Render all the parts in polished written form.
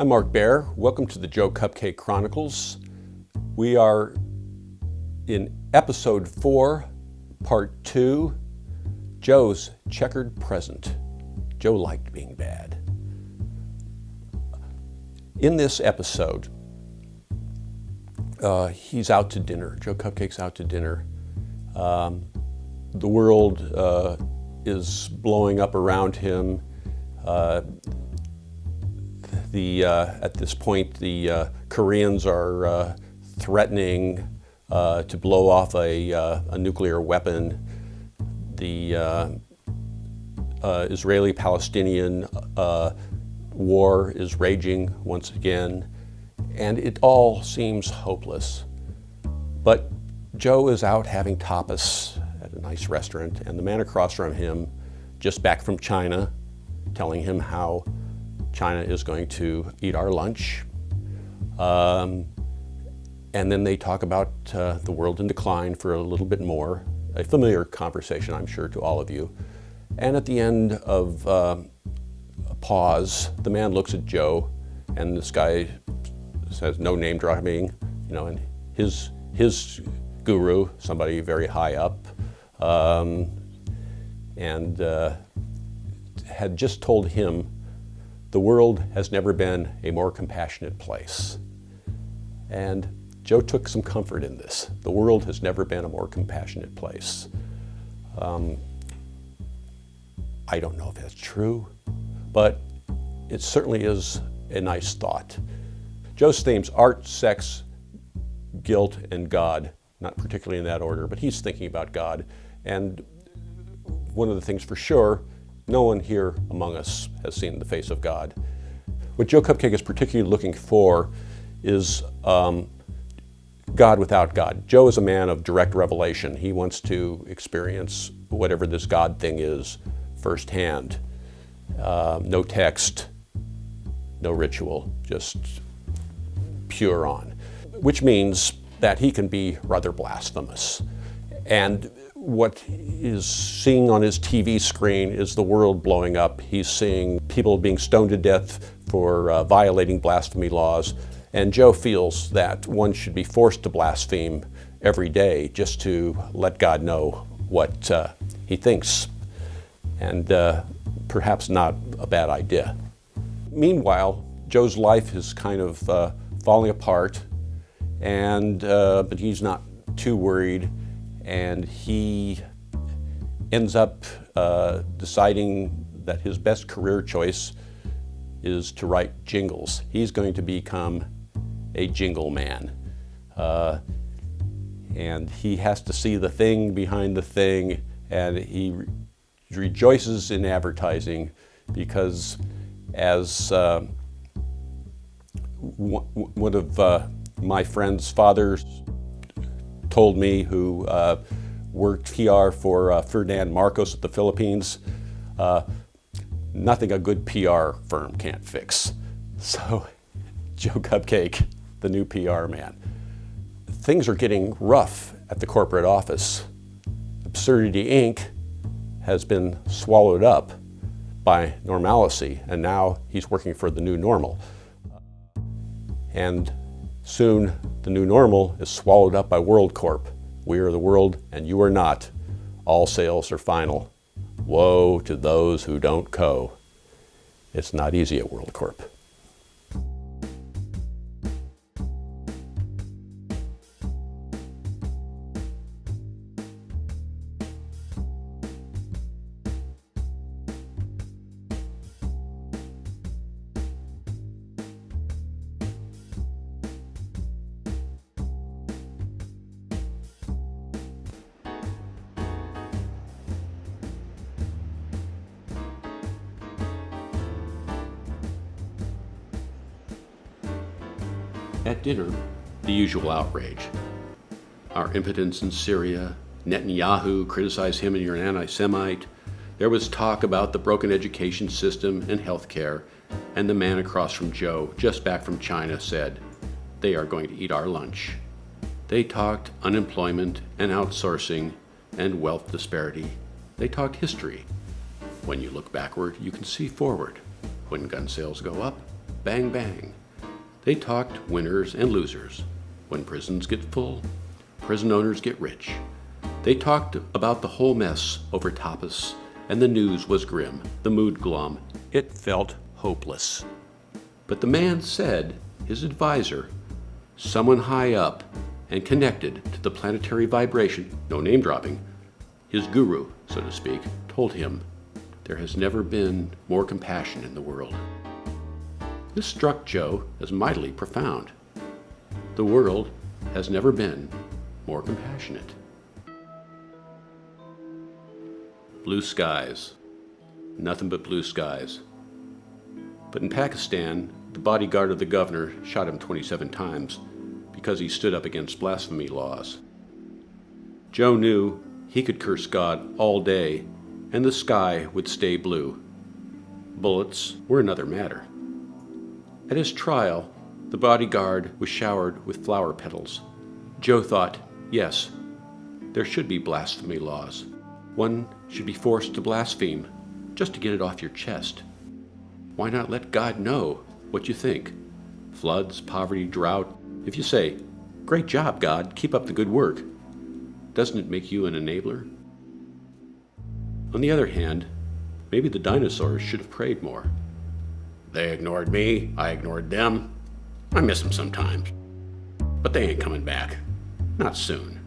I'm Mark Baer. Welcome to the Joe Cupcake Chronicles. We are in episode 4, part 2, Joe's Checkered Present. Joe liked being bad. In this episode, he's out to dinner. Joe Cupcake's out to dinner. The world is blowing up around him. At this point, the Koreans are threatening to blow off a nuclear weapon. The Israeli-Palestinian war is raging once again, and it all seems hopeless. But Joe is out having tapas at a nice restaurant, and the man across from him, just back from China, telling him how China is going to eat our lunch. And then they talk about the world in decline for a little bit more, a familiar conversation, I'm sure, to all of you. And at the end of a pause, the man looks at Joe, and this guy says, no name dropping, and his guru, somebody very high up, and had just told him, the world has never been a more compassionate place. And Joe took some comfort in this. The world has never been a more compassionate place. I don't know if that's true, but it certainly is a nice thought. Joe's themes: art, sex, guilt, and God. Not particularly in that order, but he's thinking about God. And one of the things for sure, no one here among us has seen the face of God. What Joe Cupcake is particularly looking for is God without God. Joe is a man of direct revelation. He wants to experience whatever this God thing is firsthand. No text, no ritual, just pure on. Which means that he can be rather blasphemous. And what he's seeing on his TV screen is the world blowing up. He's seeing people being stoned to death for violating blasphemy laws. And Joe feels that one should be forced to blaspheme every day just to let God know what he thinks. And perhaps not a bad idea. Meanwhile, Joe's life is kind of falling apart, and but he's not too worried. And he ends up deciding that his best career choice is to write jingles. He's going to become a jingle man. And he has to see the thing behind the thing, and he rejoices in advertising because, as one of my friend's fathers told me, who worked PR for Ferdinand Marcos at the Philippines, nothing a good PR firm can't fix. So Joe Cupcake, the new PR man. Things are getting rough at the corporate office. Absurdity Inc. has been swallowed up by normalcy, and now he's working for the new normal. And soon, the new normal is swallowed up by WorldCorp. We are the world, and you are not. All sales are final. Woe to those who don't co. It's not easy at WorldCorp. At dinner, the usual outrage. Our impotence in Syria, Netanyahu criticized him and you're an anti-Semite. There was talk about the broken education system and healthcare, and the man across from Joe, just back from China, said, they are going to eat our lunch. They talked unemployment and outsourcing and wealth disparity. They talked history. When you look backward, you can see forward. When gun sales go up, bang, bang. They talked winners and losers. When prisons get full, prison owners get rich. They talked about the whole mess over tapas, and the news was grim, the mood glum. It felt hopeless. But the man said his advisor, someone high up and connected to the planetary vibration, no name dropping, his guru, so to speak, told him, there has never been more compassion in the world. This struck Joe as mightily profound. The world has never been more compassionate. Blue skies. Nothing but blue skies. But in Pakistan, the bodyguard of the governor shot him 27 times because he stood up against blasphemy laws. Joe knew he could curse God all day and the sky would stay blue. Bullets were another matter. At his trial, the bodyguard was showered with flower petals. Joe thought, yes, there should be blasphemy laws. One should be forced to blaspheme just to get it off your chest. Why not let God know what you think? Floods, poverty, drought. If you say, great job, God, keep up the good work, doesn't it make you an enabler? On the other hand, maybe the dinosaurs should have prayed more. They ignored me, I ignored them. I miss them sometimes. But they ain't coming back. Not soon.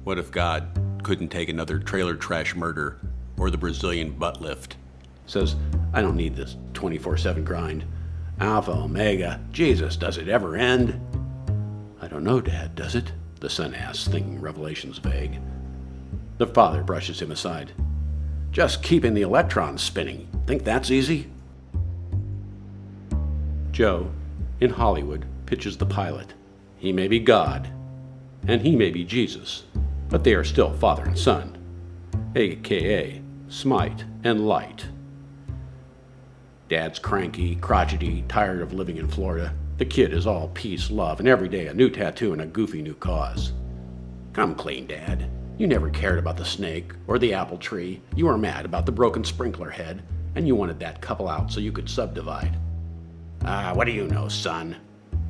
What if God couldn't take another trailer trash murder or the Brazilian butt lift? Says, I don't need this 24/7 grind. Alpha, Omega, Jesus, does it ever end? I don't know, Dad, does it? The son asks, thinking Revelation's vague. The father brushes him aside. Just keeping the electrons spinning. Think that's easy? Joe, in Hollywood, pitches the pilot. He may be God, and he may be Jesus, but they are still father and son, a.k.a. Smite and Light. Dad's cranky, crotchety, tired of living in Florida. The kid is all peace, love, and every day a new tattoo and a goofy new cause. Come clean, Dad. You never cared about the snake or the apple tree. You were mad about the broken sprinkler head, and you wanted that couple out so you could subdivide. What do you know, son?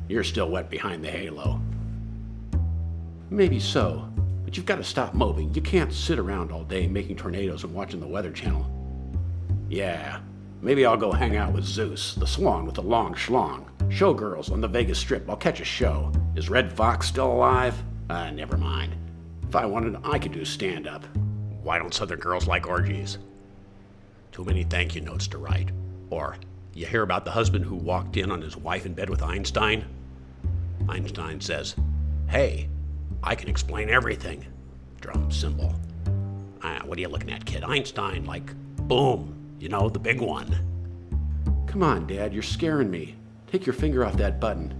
You're still wet behind the halo. Maybe so, but you've got to stop moping. You can't sit around all day making tornadoes and watching the Weather Channel. Yeah, maybe I'll go hang out with Zeus, the swan with the long schlong. Showgirls on the Vegas Strip. I'll catch a show. Is Red Fox still alive? Never mind. If I wanted, I could do stand-up. Why don't Southern girls like orgies? Too many thank you notes to write. Or, you hear about the husband who walked in on his wife in bed with Einstein? Einstein says, hey, I can explain everything. Drum cymbal. What are you looking at, kid? Einstein, like, boom, you know, the big one. Come on, Dad, you're scaring me. Take your finger off that button.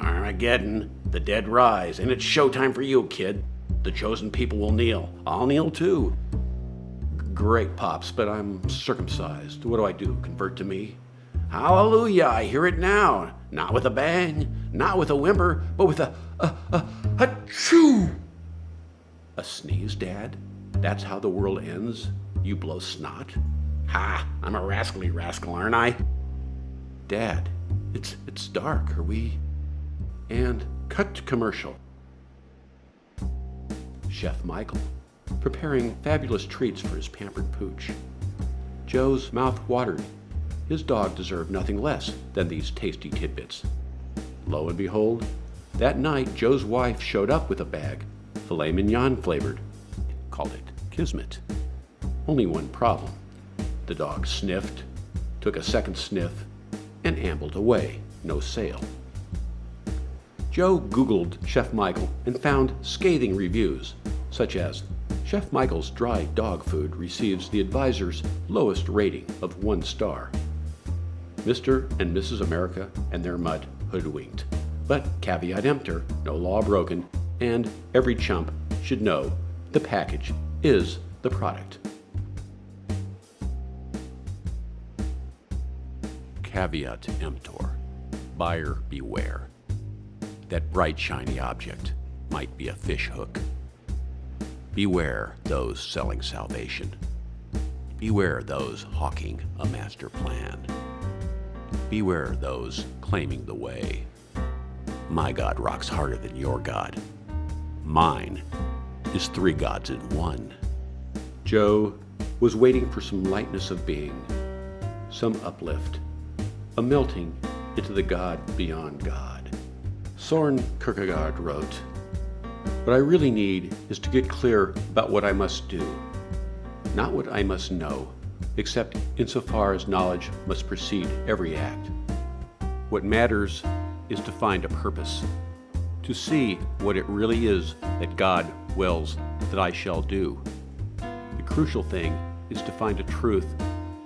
Armageddon, the dead rise, and it's showtime for you, kid. The chosen people will kneel. I'll kneel too. Great, Pops, but I'm circumcised. What do I do? Convert to me? Hallelujah, I hear it now. Not with a bang, not with a whimper, but with a achoo. A sneeze, Dad? That's how the world ends? You blow snot? Ha, I'm a rascally rascal, aren't I? Dad, it's dark, are we? And cut to commercial. Chef Michael, preparing fabulous treats for his pampered pooch. Joe's mouth watered. His dog deserved nothing less than these tasty tidbits. Lo and behold, that night Joe's wife showed up with a bag, filet mignon flavored. Called it Kismet. Only one problem. The dog sniffed, took a second sniff, and ambled away, no sale. Joe Googled Chef Michael and found scathing reviews, such as, Chef Michael's dry dog food receives the advisor's lowest rating of 1 star. Mr. and Mrs. America and their mutt hoodwinked. But caveat emptor, no law broken, and every chump should know the package is the product. Caveat emptor, buyer beware. That bright shiny object might be a fish hook. Beware those selling salvation. Beware those hawking a master plan. beware those claiming the way. My God rocks harder than your God. Mine is 3 gods in one. Joe was waiting for some lightness of being, some uplift, a melting into the God beyond God. Soren Kierkegaard wrote, "What I really need is to get clear about what I must do, not what I must know, except insofar as knowledge must precede every act. What matters is to find a purpose, to see what it really is that God wills that I shall do. The crucial thing is to find a truth,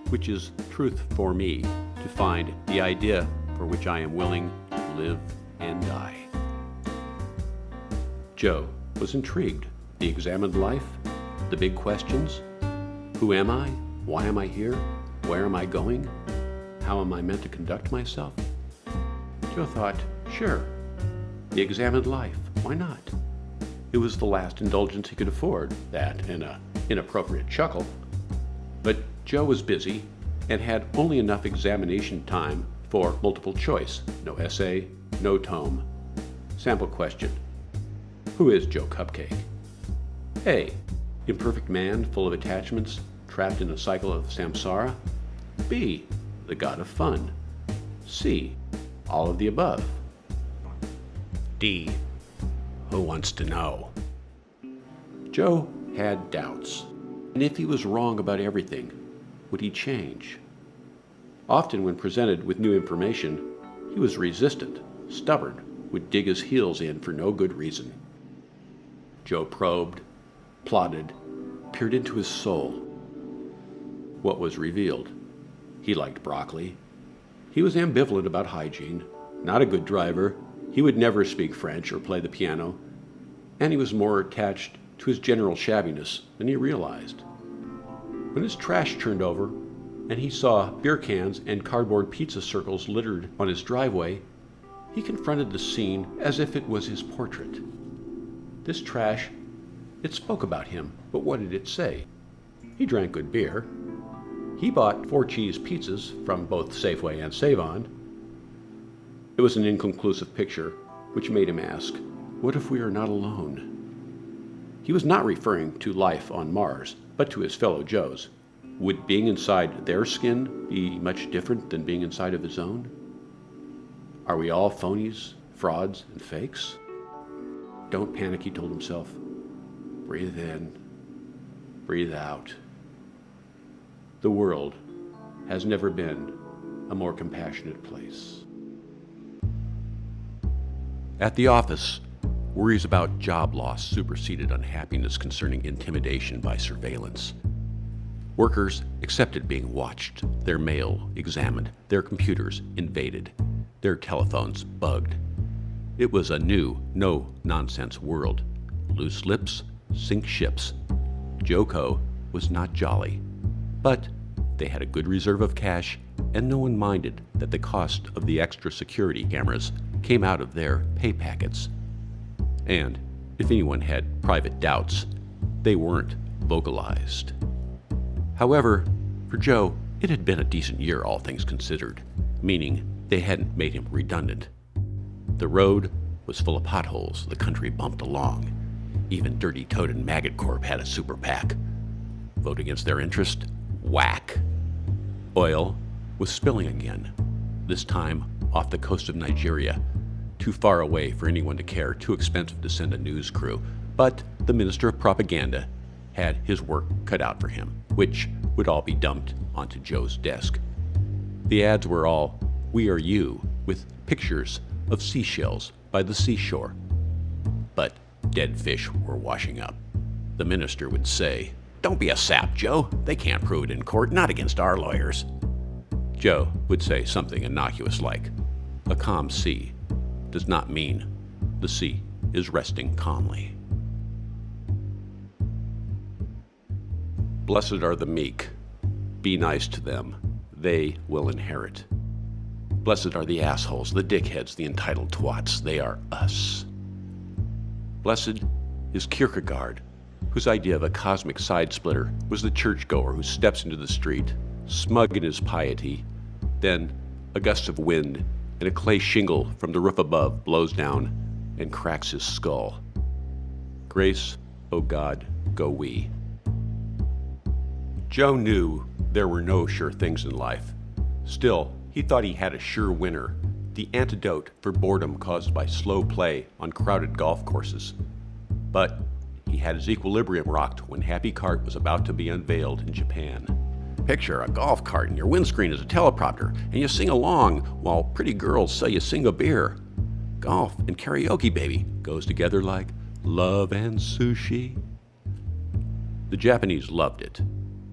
which is truth for me, to find the idea for which I am willing to live and die." Joe was intrigued. The examined life, the big questions. Who am I? Why am I here? Where am I going? How am I meant to conduct myself? Joe thought, sure, the examined life, why not? It was the last indulgence he could afford, that and an inappropriate chuckle. But Joe was busy and had only enough examination time for multiple choice. No essay, no tome. Sample question. Who is Joe Cupcake? A. Imperfect man full of attachments, trapped in a cycle of samsara. B. The god of fun. C. All of the above. D. Who wants to know? Joe had doubts. And if he was wrong about everything, would he change? Often when presented with new information, he was resistant, stubborn, would dig his heels in for no good reason. Joe probed, plotted, peered into his soul. What was revealed? He liked broccoli. He was ambivalent about hygiene, not a good driver. He would never speak French or play the piano, and he was more attached to his general shabbiness than he realized. When his trash turned over and he saw beer cans and cardboard pizza circles littered on his driveway, he confronted the scene as if it was his portrait. This trash, it spoke about him, but what did it say? He drank good beer. He bought 4-cheese pizzas from both Safeway and Save-On. It was an inconclusive picture, which made him ask, what if we are not alone? He was not referring to life on Mars, but to his fellow Joes. Would being inside their skin be much different than being inside of his own? Are we all phonies, frauds, and fakes? Don't panic, he told himself. Breathe in, breathe out. The world has never been a more compassionate place. At the office, worries about job loss superseded unhappiness concerning intimidation by surveillance. Workers accepted being watched, their mail examined, their computers invaded, their telephones bugged. It was a new, no-nonsense world. Loose lips sink ships. Joko was not jolly, but they had a good reserve of cash, and no one minded that the cost of the extra security cameras came out of their pay packets. And if anyone had private doubts, they weren't vocalized. However, for Joe, it had been a decent year, all things considered, meaning they hadn't made him redundant. The road was full of potholes the country bumped along. Even Dirty Toad and Maggot Corp had a super PAC. Vote against their interest? Whack. Oil was spilling again, this time off the coast of Nigeria, too far away for anyone to care, too expensive to send a news crew. But the Minister of Propaganda had his work cut out for him, which would all be dumped onto Joe's desk. The ads were all, "We are you," with pictures of seashells by the seashore. But dead fish were washing up. The minister would say, "Don't be a sap, Joe. They can't prove it in court, not against our lawyers." Joe would say something innocuous like, "A calm sea does not mean the sea is resting calmly." Blessed are the meek. Be nice to them. They will inherit. Blessed are the assholes, the dickheads, the entitled twats. They are us. Blessed is Kierkegaard, whose idea of a cosmic side-splitter was the churchgoer who steps into the street, smug in his piety, then A gust of wind and a clay shingle from the roof above blows down and cracks his skull. Grace, O God, go we. Joe knew there were no sure things in life. Still, he thought he had a sure winner, the antidote for boredom caused by slow play on crowded golf courses. But he had his equilibrium rocked when Happy Cart was about to be unveiled in Japan. Picture a golf cart and your windscreen is a teleprompter, and you sing along while pretty girls say you sing a beer. Golf and karaoke, baby, goes together like love and sushi. The Japanese loved it,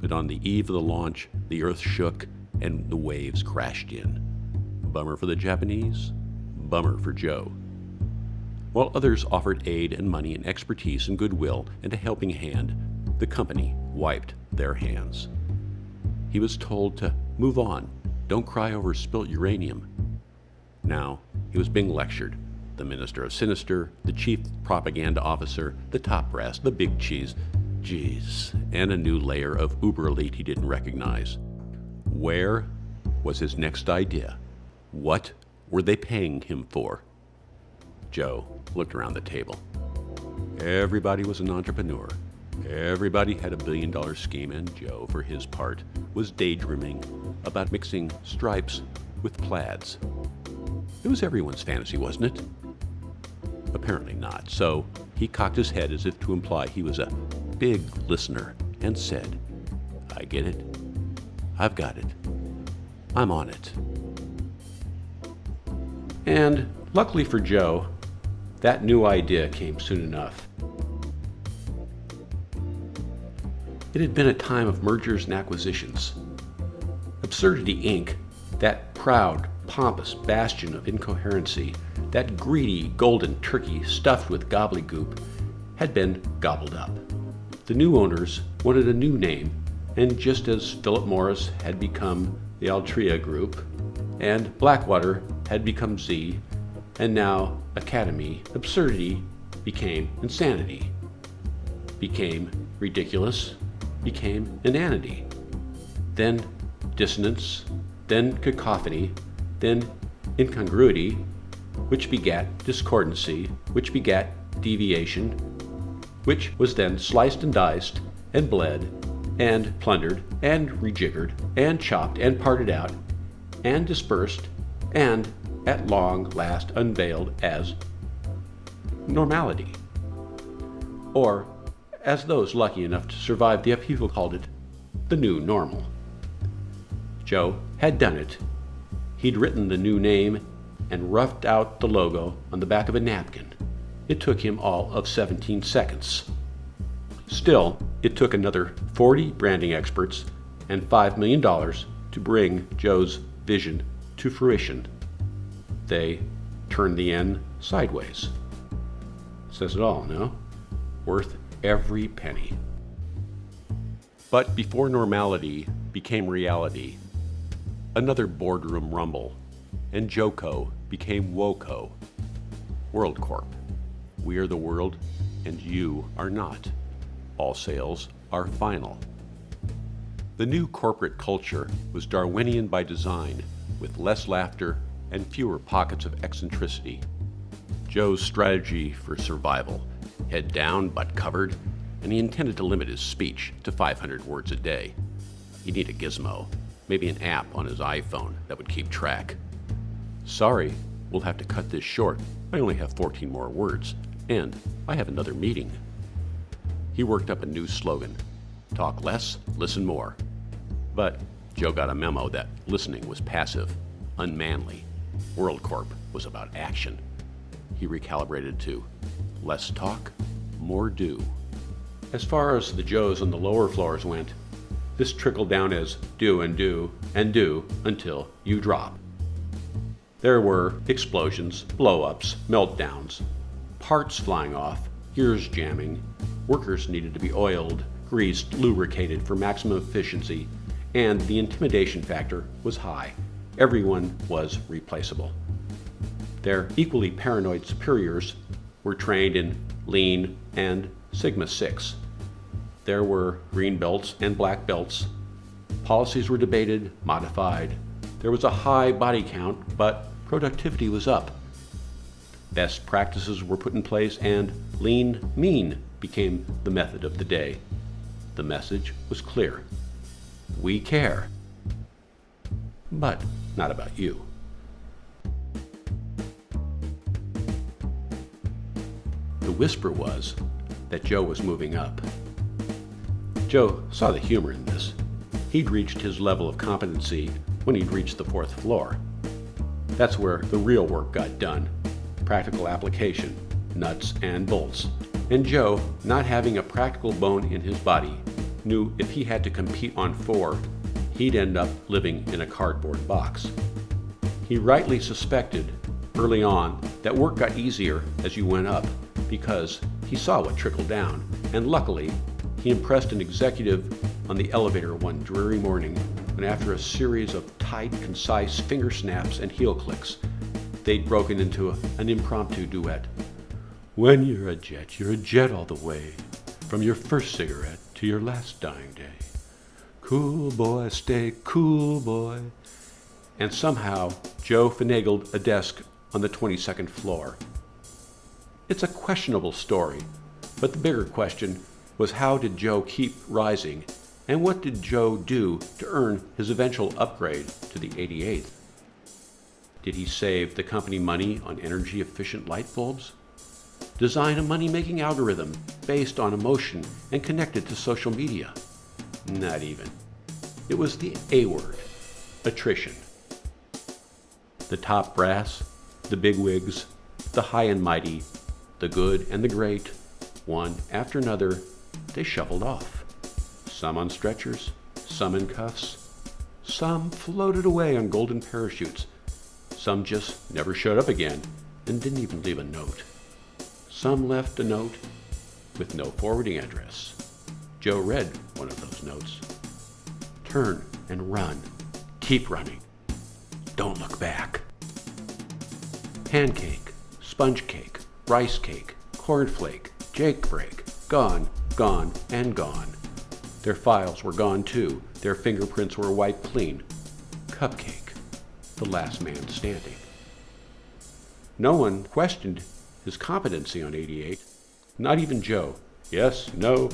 but on the eve of the launch, the earth shook and the waves crashed in. Bummer for the Japanese, bummer for Joe. While others offered aid and money and expertise and goodwill and a helping hand, the company wiped their hands. He was told to move on, don't cry over spilt uranium. Now he was being lectured. The minister of sinister, the chief propaganda officer, the top brass, the big cheese, geez, and a new layer of uber elite he didn't recognize. Where was his next idea? What were they paying him for? Joe looked around the table. Everybody was an entrepreneur. Everybody had $1 billion scheme, and Joe, for his part, was daydreaming about mixing stripes with plaids. It was everyone's fantasy, wasn't it? Apparently not, so he cocked his head as if to imply he was a big listener and said, I get it. I've got it. I'm on it. And luckily for Joe, that new idea came soon enough. It had been a time of mergers and acquisitions. Absurdity Inc., that proud, pompous bastion of incoherency, that greedy golden turkey stuffed with gobbledygook, had been gobbled up. The new owners wanted a new name, and just as Philip Morris had become the Altria Group, and Blackwater had become Z, and now Academy, absurdity became insanity, became ridiculous, became inanity, then dissonance, then cacophony, then incongruity, which begat discordancy, which begat deviation, which was then sliced and diced and bled and plundered and rejiggered and chopped and parted out and dispersed and at long last unveiled as normality. Or, as those lucky enough to survive the upheaval called it, the new normal. Joe had done it. He'd written the new name and roughed out the logo on the back of a napkin. It took him all of 17 seconds. Still, it took another 40 branding experts and $5 million to bring Joe's vision to fruition. They turned the N sideways. Says it all, no? Worth every penny. But before normality became reality, another boardroom rumble, and JoCo became WOCO. World Corp. We are the world, and you are not. All sales are final. The new corporate culture was Darwinian by design, with less laughter and fewer pockets of eccentricity. Joe's strategy for survival: head down, butt covered, and he intended to limit his speech to 500 words a day. He'd need a gizmo, maybe an app on his iPhone that would keep track. Sorry, we'll have to cut this short. I only have 14 more words, and I have another meeting. He worked up a new slogan: talk less, listen more. But Joe got a memo that listening was passive, unmanly. World Corp was about action. He recalibrated to less talk, more do. As far as the Joes on the lower floors went, this trickled down as do and do and do until you drop. There were explosions, blow-ups, meltdowns, parts flying off, gears jamming, workers needed to be oiled, greased, lubricated for maximum efficiency, and the intimidation factor was high. Everyone was replaceable. Their equally paranoid superiors were trained in Lean and Sigma 6. There were green belts and black belts. Policies were debated, modified, There was a high body count, but productivity was up. Best practices were put in place, and lean, mean became the method of the day. The message was clear. We care, but not about you. The whisper was that Joe was moving up. Joe saw the humor in this. He'd reached his level of competency when he'd reached the 4th floor. That's where the real work got done. Practical application, nuts and bolts. And Joe, not having a practical bone in his body, knew if he had to compete on 4, he'd end up living in a cardboard box. He rightly suspected early on that work got easier as you went up because he saw what trickled down, and luckily he impressed an executive on the elevator one dreary morning when, after a series of tight, concise finger snaps and heel clicks, they'd broken into an impromptu duet. When you're a jet all the way, from your first cigarette to your last dying day. Cool boy, stay cool boy. And somehow Joe finagled a desk on the 22nd floor. It's a questionable story, but the bigger question was, how did Joe keep rising, and what did Joe do to earn his eventual upgrade to the 88th? Did he save the company money on energy-efficient light bulbs? Design a money-making algorithm based on emotion and connected to social media? Not even. It was the A word, attrition. The top brass, the bigwigs, the high and mighty, the good and the great, one after another, they shuffled off. Some on stretchers, some in cuffs, some floated away on golden parachutes, some just never showed up again and didn't even leave a note. Some left a note with no forwarding address. Joe read one of those notes. Turn and run. Keep running. Don't look back. Pancake, sponge cake, rice cake, cornflake, Jake break, gone, gone, and gone. Their files were gone too. Their fingerprints were wiped clean. Cupcake, the last man standing. No one questioned his competency on 88. Not even Joe. Yes, no,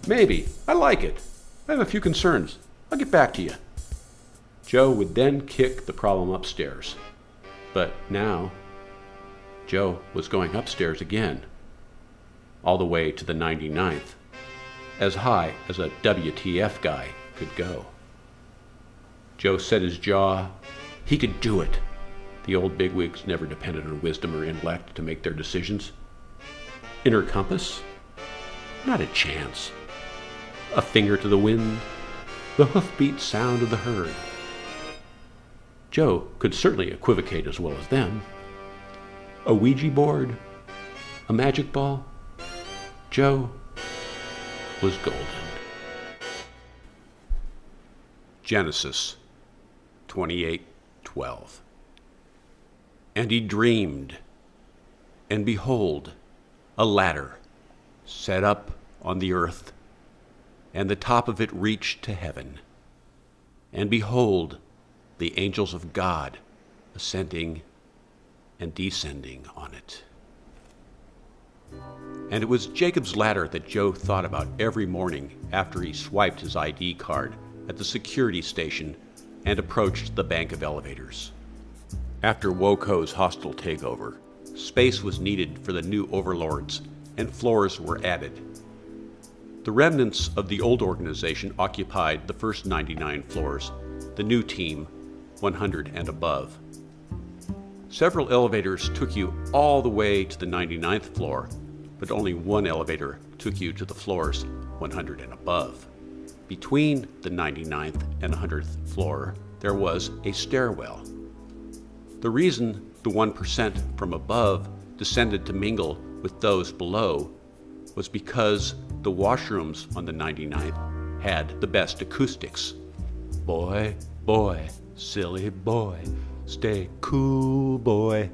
maybe. I like it. I have a few concerns. I'll get back to you. Joe would then kick the problem upstairs. But now, Joe was going upstairs again, all the way to the 99th, as high as a WTF guy could go. Joe set his jaw. He could do it. The old bigwigs never depended on wisdom or intellect to make their decisions. Inner compass? Not a chance. A finger to the wind, the hoofbeat sound of the herd. Joe could certainly equivocate as well as them. A Ouija board? A magic ball? Joe was golden. Genesis 28:12. And he dreamed, and behold, a ladder set up on the earth, and the top of it reached to heaven. And behold, the angels of God ascending and descending on it. And it was Jacob's ladder that Joe thought about every morning after he swiped his ID card at the security station and approached the bank of elevators. After Woco's hostile takeover, space was needed for the new overlords, and floors were added. The remnants of the old organization occupied the first 99 floors, the new team 100 and above. Several elevators took you all the way to the 99th floor, but only one elevator took you to the floors 100 and above. Between the 99th and 100th floor, there was a stairwell. The reason the 1% from above descended to mingle with those below was because the washrooms on the 99th had the best acoustics. Boy, boy, silly boy, stay cool, boy.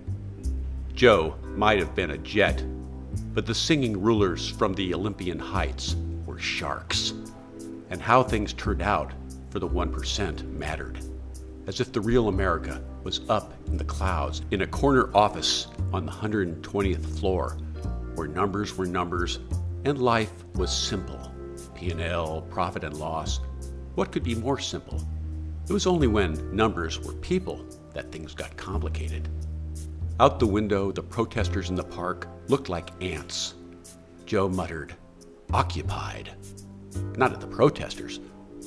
Joe might have been a jet, but the singing rulers from the Olympian heights were sharks, and how things turned out for the 1% mattered. as if the real America was up in the clouds in a corner office on the 120th floor, where numbers were numbers and life was simple. P&L, profit and loss. What could be more simple? It was only when numbers were people that things got complicated. Out the window, the protesters in the park looked like ants. Joe muttered, "Occupied." Not at the protesters,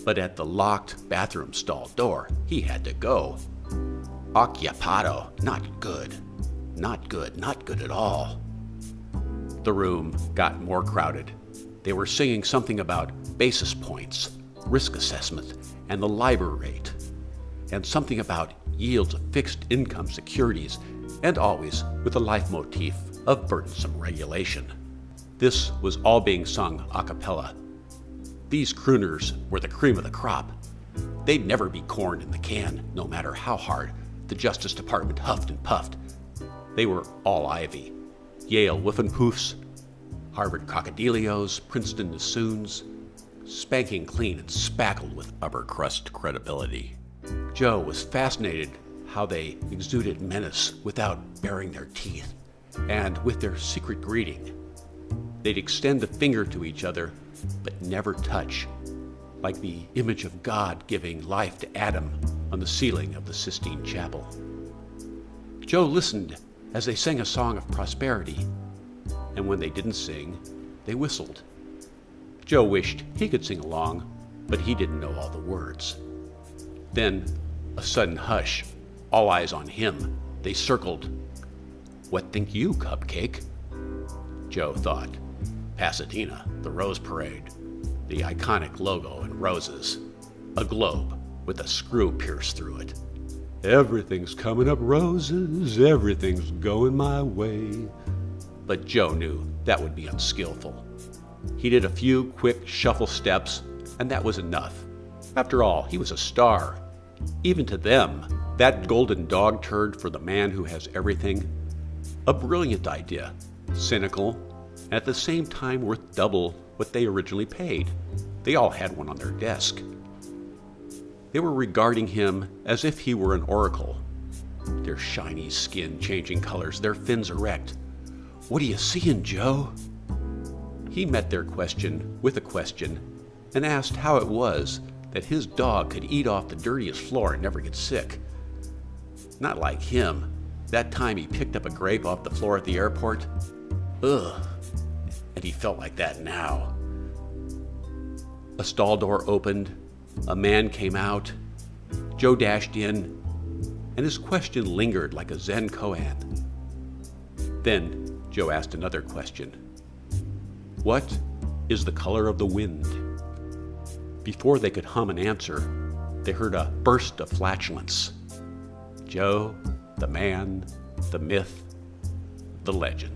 but at the locked bathroom stall door. He had to go. Occupado. Not good. Not good. Not good at all. The room got more crowded. They were singing something about basis points, risk assessment, and the LIBOR rate, and something about yields of fixed income securities, and always with the leitmotif of burdensome regulation. This was all being sung a cappella. These crooners were the cream of the crop. They'd never be corned in the can, no matter how hard the Justice Department huffed and puffed. They were all Ivy. Yale Whiffenpoofs, Harvard Crocodilios, Princeton Nassoons, spanking clean and spackled with upper crust credibility. Joe was fascinated how they exuded menace without baring their teeth, and with their secret greeting. They'd extend the finger to each other, but never touch, like the image of God giving life to Adam on the ceiling of the Sistine Chapel. Joe listened as they sang a song of prosperity, and when they didn't sing, they whistled. Joe wished he could sing along, but he didn't know all the words. Then, a sudden hush, all eyes on him. They circled. "What think you, Cupcake?" Joe thought, Pasadena, the Rose Parade, the iconic logo in roses, a globe with a screw pierced through it. "Everything's coming up roses, everything's going my way." But Joe knew that would be unskillful. He did a few quick shuffle steps, and that was enough. After all, he was a star. Even to them, that golden dog turd for the man who has everything. A brilliant idea, cynical, and at the same time worth double what they originally paid. They all had one on their desk. They were regarding him as if he were an oracle, their shiny skin changing colors, their fins erect. "What are you seeing, Joe?" He met their question with a question and asked how it was that his dog could eat off the dirtiest floor and never get sick. Not like him, that time he picked up a grape off the floor at the airport. Ugh, and he felt like that now. A stall door opened, a man came out, Joe dashed in, and his question lingered like a Zen koan. Then Joe asked another question. "What is the color of the wind?" Before they could hum an answer, they heard a burst of flatulence. Joe, the man, the myth, the legend.